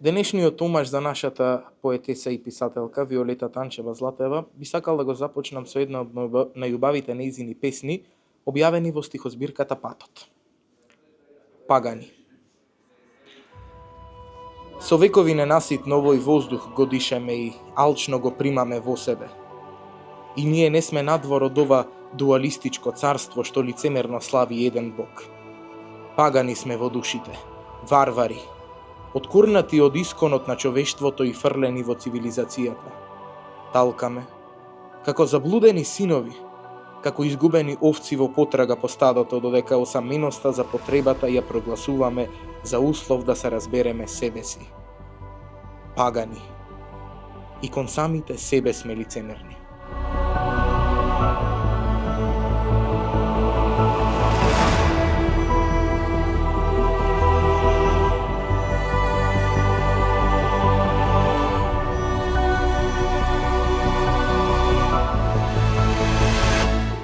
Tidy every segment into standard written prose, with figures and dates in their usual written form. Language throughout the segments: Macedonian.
Денешниот омаж за нашата поетеса и писателка Виолета Танчева Златева би сакал да го започнам со една од најубавите нејзини песни, објавени во стихозбирката Патот. Пагани. Со векови ненасит на овој воздух го дишеме и алчно го примаме во себе. И ние не сме надвор од ова дуалистичко царство што лицемерно слави еден бог. Пагани сме во душите, варвари, откурнати од исконот на човештвото и фрлени во цивилизацијата. Талкаме, како заблудени синови, како изгубени овци во потрага по стадото, додека осаменоста за потребата ја прогласуваме за услов да се разбереме себе си. Пагани. И кон самите себе сме лицемерни.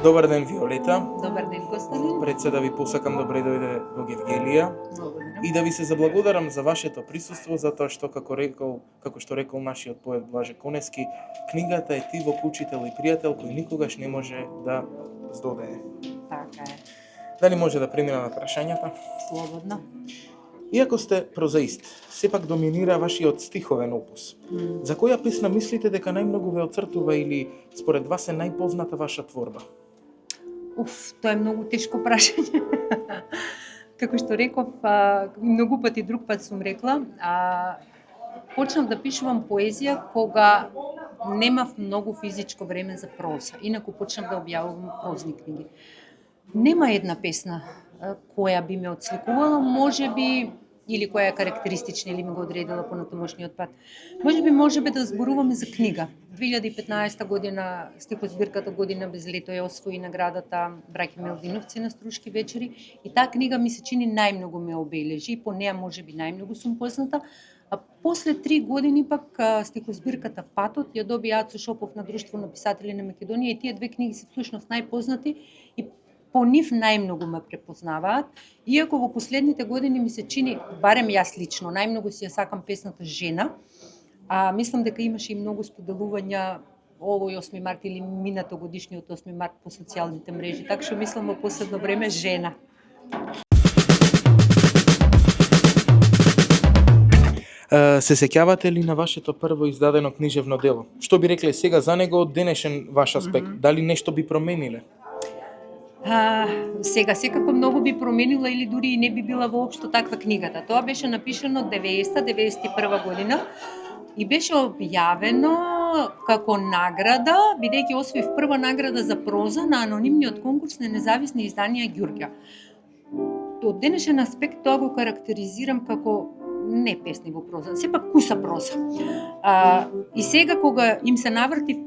Добар ден, Виолета. Добар ден, Костадин. Пред се да ви посакам добре дојде во Гевгелија и да ви се заблагодарам за вашето присуство, затоа што како што рекол нашиот поет Блаже Конески, книгата е тивок учител и пријател кој никогаш не може да здодее. Така е. Дали може да преминеме на прашањата? Слободно. Иако сте прозаист, сепак доминира вашиот стиховен опус. За која песна мислите дека најмногу ве оцртува или според вас е најпозната ваша творба? Тоа е многу тешко прашање. Како што реков, многу пати друг пат сум рекла, почнав да пишувам поезија кога немав многу физичко време за проза. Инаку почнав да објавувам прозни книги. Нема една песна која би ме отсликувала, можеби, или која е карактеристична или ми го одредила понатамошниот пат. Можеби да зборуваме за книга. 2015 година стихозбирката Година без лето ја освои наградата Браќа Мелдиновци на Струшки вечери и таа книга ми се чини најмногу ме обележи и по неа можеби најмногу сум позната. А после 3 години пак стихозбирката Патот ја доби Ацо Шопов на Друштво на писатели на Македонија и тие две книги се всушност најпознати и по нив најмногу ме препознаваат, иако во последните години ми се чини, барем јас лично, најмногу си ја сакам песната Жена, мислам дека имаше и многу споделувања овој 8 март или минато годишниот 8 март по социјалните мрежи, така што мислам во последно време Жена. Се сеќавате ли на вашето прво издадено книжевно дело? Што би рекле сега за него од денешен ваш аспект? Дали нешто би промениле? Сега секако многу би променила или дури и не би била воопшто таква книгата. Тоа беше напишано 90-91 година и беше објавено како награда, бидејќи освоив прва награда за проза на анонимниот конкурс на независни изданија Ѓурѓа. Од денешен аспект тоа го карактеризирам како не песни во проза, сепак куса проза. И сега кога им се навртив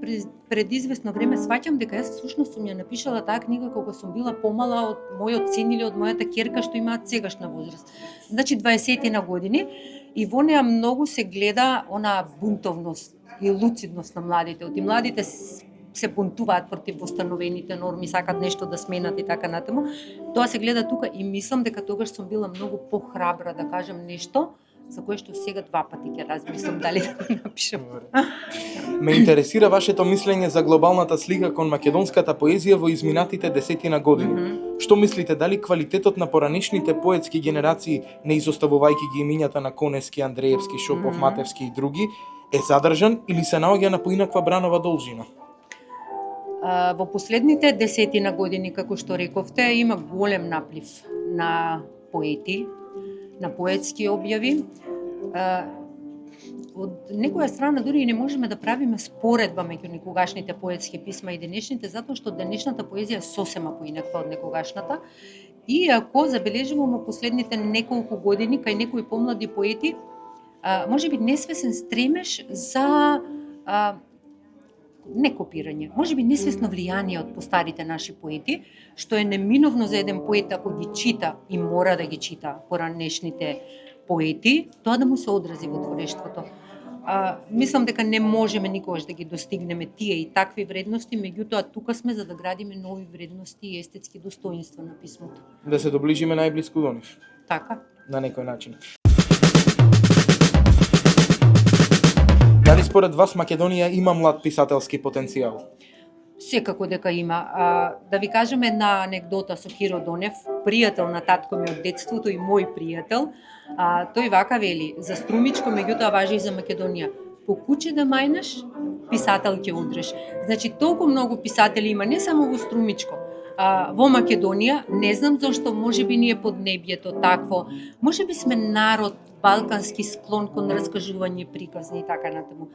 пред известно време, сваќам дека јас всушност сум ја напишала таа книга кога сум била помала од мојот син или од мојата ќерка што имаат сегашна возраст. Значи 20 на години и во неа многу се гледа она бунтовност и луцидност на младите. Оти младите се бунтуваат против постановените норми, сакат нешто да сменат и така натаму. Тоа се гледа тука и мислам дека тогаш сум била многу похрабра да кажам нешто за кое што сега два пати ќе размислам дали да го напишам. Ме интересира вашето мислење за глобалната слика кон македонската поезија во изминатите 10 години. Што мислите, дали квалитетот на поранешните поетски генерации, не изоставувајќи ги имињата на Конески, Андреевски, Шопов, Матевски и други, е задржан или се наоѓа на поинаква бранова должина? Во последните 10 години, како што рековте, има голем наплив на поети, на поетски објави. Од некоја страна дури и не можеме да правиме споредба меѓу некогашните поетски писма и денешните, затоа што денешната поезија е сосема поинаква од некогашната. И ако забележуваме последните неколку години кај некои помлади поети, можеби несвесен стремеж за не копирање, можеби несвесно влијание од постарите наши поети, што е неминовно за еден поет ако ги чита и мора да ги чита поранешните поети, тоа да му се одрази во творештвото. Мислам дека не можеме никогаш да ги достигнеме тие и такви вредности, меѓутоа тука сме за да градиме нови вредности и естетски достоинства на писмото. Да се доближиме најблиску до нив. Така. На некој начин. според вас Македонија има млад писателски потенцијал? Секако дека има. Да ви кажем една анекдота со Киро Донев, пријател на татко ми од детството и мој пријател. Тој вака вели: за Струмичко, меѓутоа важи и за Македонија. По куќе да мајнаш, писател ќе удреш. Значи, толку многу писатели има, не само во Струмичко, во Македонија. Не знам зошто, можеби ние поднебјето такво, можеби сме народ балкански склон кон раскажување приказни и така натаму.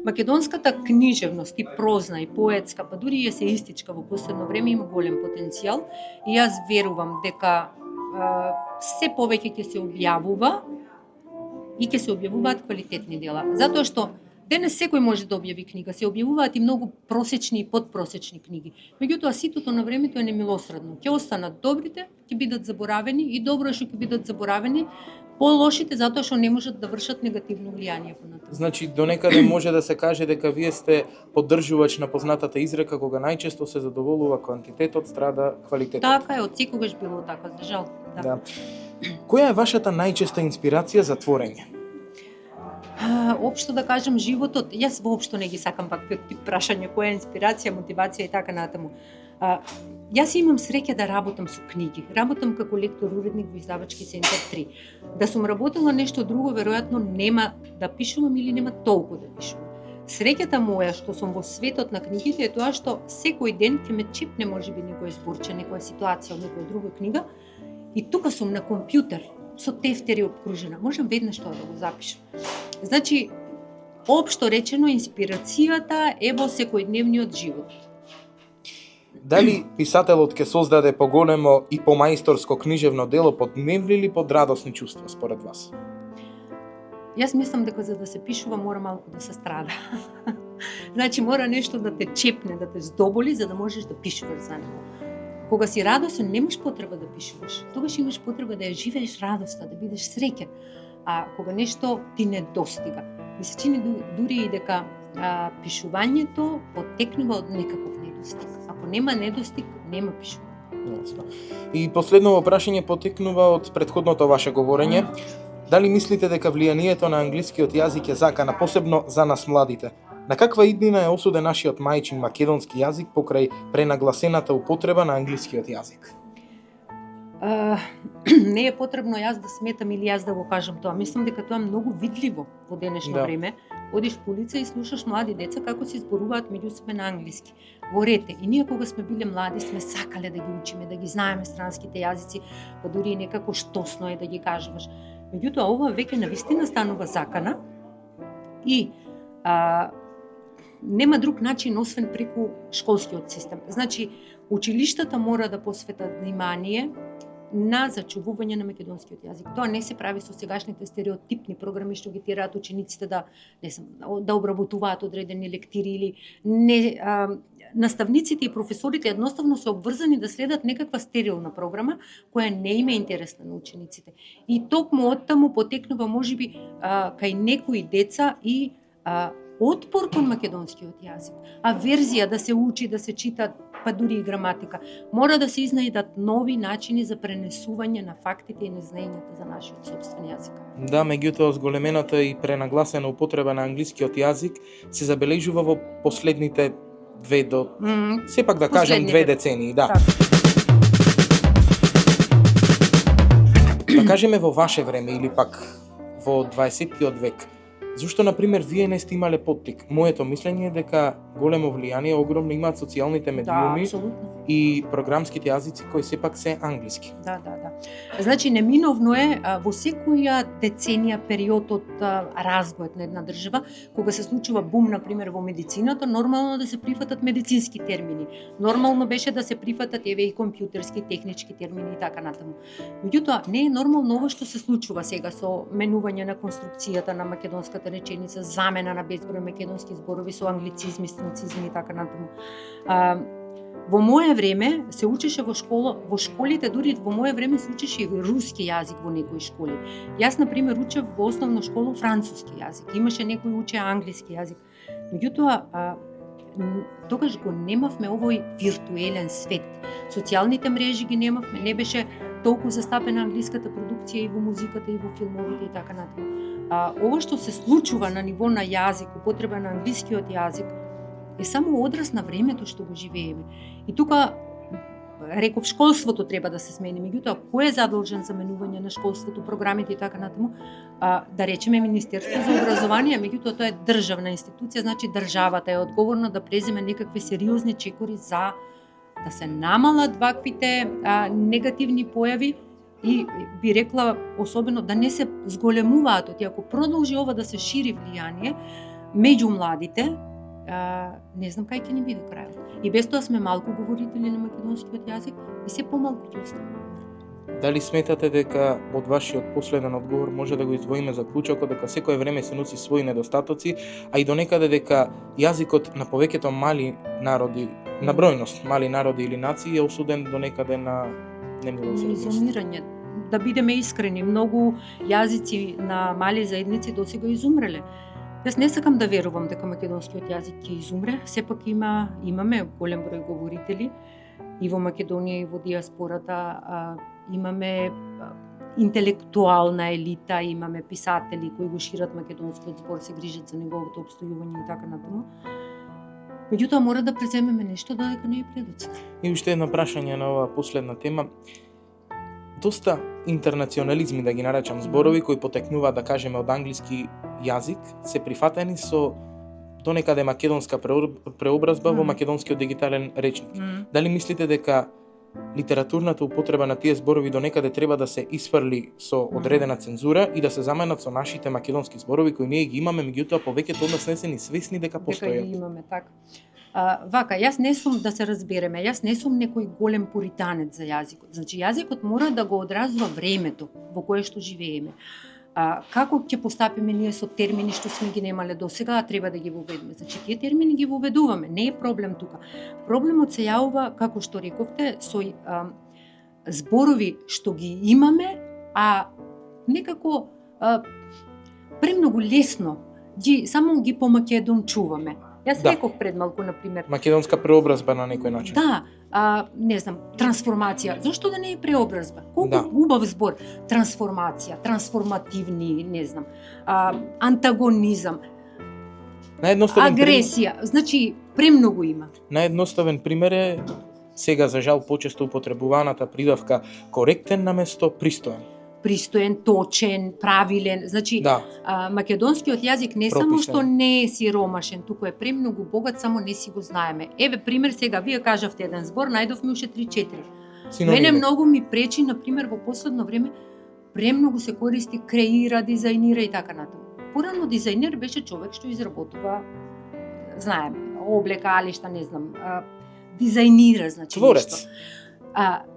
Македонската книжевност, и прозна, и поетска, па дури и есеистичка во последно време има голем потенцијал и јас верувам дека се повеќе ќе се објавува и ќе се објавуваат квалитетни дела. Затоа што денес секој може да објави книга, се објавуваат и многу просечни и подпросечни книги. Меѓутоа, ситото на времето е немилосредно. Ќе останат добрите, ќе бидат заборавени, и добро е што ќе бидат заборавени по-лошите, затоа што не можат да вршат негативно влијание понатаму. Значи, донекаде може да се каже дека вие сте поддржувач на познатата изрека кога најчесто се задоволува квантитетот, страда квалитетот. Така е, од секогаш било така, за жал. Да. Која е вашата најчеста инспирација за творење? Општо да кажам, животот, јас воопшто не ги сакам вакви тип прашања, која е инспирација, мотивација и така натаму. Јас имам среќа да работам со книги. Работам како лектор уредник во издавачки центар 3. Да сум работела нешто друго, веројатно нема да пишувам или нема толку да пишувам. Среќата моја што сум во светот на книгите е тоа што секој ден ќе ме чепне можеби некој зборче, некоја ситуација од некоја друга книга, и тука сум на компјутер со тефтери обкружена. Можам веднаш тоа да го запишам. Значи, општо речено, инспирацијата е во секојдневниот живот. Дали писателот ќе создаде поголемо и помајсторско книжевно дело под нерви или под радосни чувства според вас? Јас мислам дека за да се пишува мора малку да се страда. Значи, мора нешто да те чепне, да те здоболи, за да можеш да пишуваш за него. Кога си радосен, немаш потреба да пишуваш. Тогаш имаш потреба да ја живееш радоста, да бидеш среќен. А кога нешто ти не достига, ми се чини дури и дека пишувањето потекнува од некаков недостиг. Ако нема недостиг, нема пишување. И последно прашање потекнува од претходното ваше говорење. Дали мислите дека влијанието на англискиот јазик е закана, посебно за нас младите? На каква иднина е осуден нашиот мајчин македонски јазик покрај пренагласената употреба на англискиот јазик? Не е потребно јас да сметам или јас да го кажам тоа. Мислам дека тоа е многу видливо во денешно време. Одиш по улица и слушаш млади деца како се зборуваат меѓу себе на англиски. Во рете. И ние кога сме биле млади сме сакале да ги учиме, да ги знаеме странските јазици, па дури и некако штосно е да ги кажуваш. Меѓутоа ова веќе навистина станува закана и нема друг начин освен преку школскиот систем. Значи, училиштата мора да посветат внимание на зачувување на македонскиот јазик. Тоа не се прави со сегашните стереотипни програми што ги тераат учениците да да обработуваат одредени лектири или не наставниците и професорите едноставно се обврзани да следат некаква стерилна програма која не им е интересна на учениците. И токму оттаму потекнува можеби кај некои деца и отпор кон македонскиот јазик. Верзија да се учи, да се чита, па дури и граматика. Мора да се изнајдат нови начини за пренесување на фактите и незнаењата за нашиот сопствен јазик. Да, меѓутоа зголемената и пренагласена употреба на англискиот јазик се забележува во последните сепак да кажам 2 децении, да. Да кажеме во ваше време или пак во 20-тиот век. Зошто, например, вие не сте имале поттик? Моето мислење е дека големо влијание огромно имаат социјалните медиуми и програмските јазици кои сепак се англиски. Да. Значи, неминовно е во секоја деценија период од развојот на една држава, кога се случува бум, например, во медицината, нормално да се прифатат медицински термини. Нормално беше да се прифатат и компјутерски, технички термини и така натаму. Меѓутоа, не е нормално ова што се случува сега со менување на конструкцијата на македонската реченица, замена на безброј македонски зборови со англицизми, странцизми и така натаму. Во моје време се учеше во школа, во школите дури во моје време се учеше и руски јазик во некои школи. Јас на пример учев во основна школа француски јазик, имаше некои учеа англиски јазик. Меѓутоа тогаш го немавме овој виртуелен свет. Социјалните мрежи ги немавме, не беше толку застапена англиската продукција и во музиката и во филмовите и така натаму. Ова што се случува на ниво на јазик, употреба на англискиот јазик, е само одраз на времето што го живееме. И тука реков, школството треба да се смени, меѓутоа кој е задолжен за менување на школството, програмите и така натаму? Да речеме Министерство за образование, меѓутоа тоа е државна институција, значи државата е одговорна да преземе некакви сериозни чекори за да се намалат ваквите негативни појави и би рекла особено да не се зголемуваат, и ако продолжи ова да се шири влијание меѓу младите, не знам кај ќе ни биде крајот. И без тоа сме малку говорители на македонскиот јазик и се помалку ќе остане. Дали сметате дека од вашиот последен одговор може да го издвоиме заклучокот дека секое време се носи своји недостатоци, а и донекаде дека јазикот на повеќето мали народи, на бројност мали народи или нации е осуден донекаде на изумирање. Да бидеме искрени, многу јазици на мали заедници досега изумреле. Јас не сакам да верувам дека македонскиот јазик ќе изумре, сепак имаме голем број говорители и во Македонија и во диаспората, имаме интелектуална елита, имаме писатели кои го шират македонскиот збор, се грижат за неговото опстојување и така натаму. Меѓутоа мора да преземеме нешто додека не е предоцна. И уште едно прашање на оваа последна тема. Доста интернационализми, да ги наречам, зборови кои потекнуваат, да кажеме, од англиски јазик, се прифатени со донекаде македонска преобразба во македонскиот дигитален речник. Дали мислите дека литературната употреба на тие зборови донекаде треба да се исфрли со одредена цензура и да се заменат со нашите македонски зборови кои ние ги имаме, меѓутоа повеќето од нас не се ни свесни дека постојат? Дека ги имаме, така. Вака, јас не сум, да се разбереме, јас не сум некој голем пуританец за јазикот. Значи, јазикот мора да го одразува времето во кое што живееме. Како ќе постапиме ние со термини што сме ги немале досега, а треба да ги воведеме? Значи, тие термини ги воведуваме, не е проблем тука. Проблемот се јавува, како што рековте, со зборови што ги имаме, а некако премногу лесно само ги помакедончуваме. Јас реков пред малку, например. Македонска преобразба на некој начин. Да, не знам, трансформација. Зошто да не е преобразба? Колку убав збор. Трансформација, трансформативни, не знам, антагонизам, агресија. Значи, премногу има. Наједноставен пример е сега за жал почесто употребуваната придавка коректен наместо пристоен. Пристоен, точен, правилен. Значи, македонскиот јазик не само што не е сиромашен, туку е премногу богат, само не си го знаеме. Еве пример сега, вие кажавте еден збор, најдовме уште 3-4. Мене многу ми пречи, например, во последно време, премногу се користи креира, дизајнира и така натаму. Порано дизајнер беше човек што изработува, знаеме, облека, алишта, не знам, дизајнира, значи творец.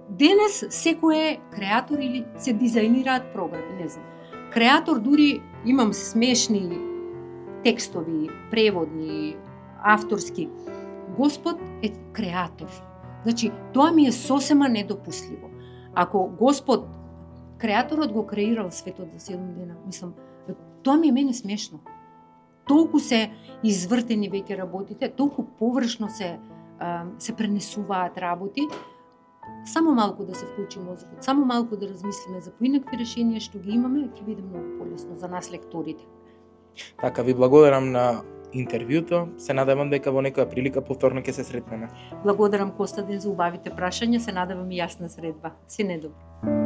Денес секој е креатор или се дизајнираат програми, не знам. Креатор, дури имам смешни текстови, преводни, авторски. Господ е креатор. Значи, тоа ми е сосема недопустливо. Ако Господ, креаторот го креирал светот за 7 дена, мислам, тоа ми е мене смешно. Толку се извртени веќе работите, толку површно се пренесуваат работи. Само малку да се вклучи мозокот, само малку да размислиме за поинакви решенија што ги имаме, ќе биде многу полесно за нас лекторите. Така, ви благодарам на интервјуто. Се надевам дека во некоја прилика повторно ќе се сретнеме. Благодарам, Костадин, за убавите прашања, се надевам и јас на средба. Се недобро.